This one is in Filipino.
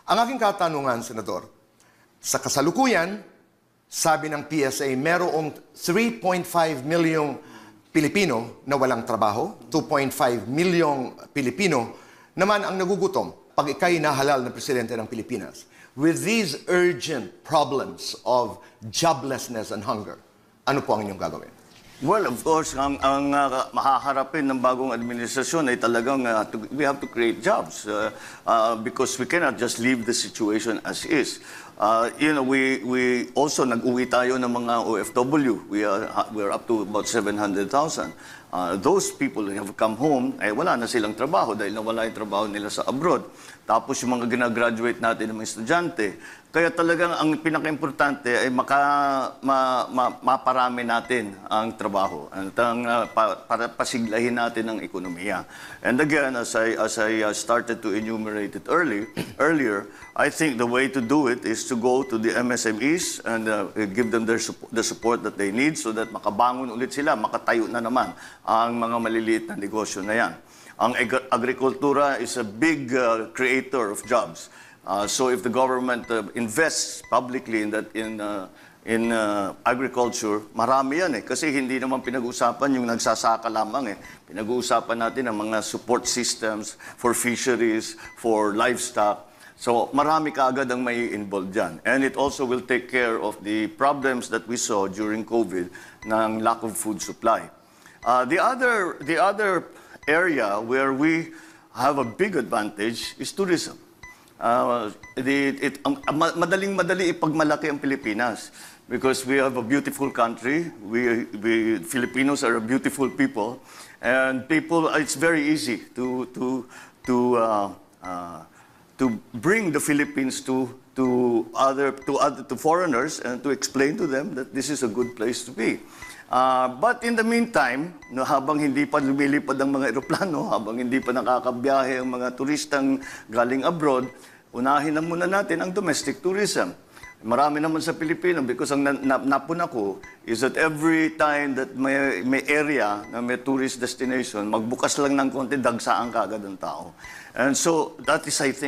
Ang aking katanungan, Senador, sa kasalukuyan, sabi ng PSA, merong 3.5 milyong Pilipino na walang trabaho, 2.5 milyong Pilipino naman ang nagugutom pag ikay nahalal na presidente ng Pilipinas. With these urgent problems of joblessness and hunger, ano po ang inyong gagawin? Well, of course, ang mahaharapin ng bagong administrasyon ay talagang we have to create jobs because we cannot just leave the situation as is. We also nag-uwi tayo ng mga OFW. We're up to about 700,000. Those people who have come home, wala na silang trabaho dahil nawala yung trabaho nila sa abroad. Tapos yung mga gina-graduate natin ng mga estudyante. Kaya talagang ang pinaka-importante ay maparami natin ang trabaho at para pasiglahin natin ang ekonomiya. And again, as I started to enumerate it earlier, I think the way to do it is to go to the MSMEs and give them the support that they need so that makabangon ulit sila, makatayo na naman ang mga maliliit na negosyo na yan. Ang agrikultura is a big creator of jobs. So if the government invests publicly in agriculture, marami yan kasi hindi naman pinag-uusapan yung nagsasaka lamang Pinag-uusapan natin ang mga support systems for fisheries, for livestock. So marami kaagad ang may involved dyan. And it also will take care of the problems that we saw during COVID ng lack of food supply. The other area where we have a big advantage is tourism. Madaling-madali ipagmalaki ang Pilipinas because we have a beautiful country. Filipinos are a beautiful people, and it's very easy to bring the Philippines to foreigners and to explain to them that this is a good place to be. But in the meantime, habang hindi pa lumilipad ang mga eroplano, habang hindi pa nakakabiyahe ang mga turistang galing abroad, unahin na muna natin ang domestic tourism. Marami naman sa Pilipino because ang napuna ko is that every time that may area na may tourist destination, magbukas lang ng konti, dagsaan kaagad ang tao. And so that is, I think,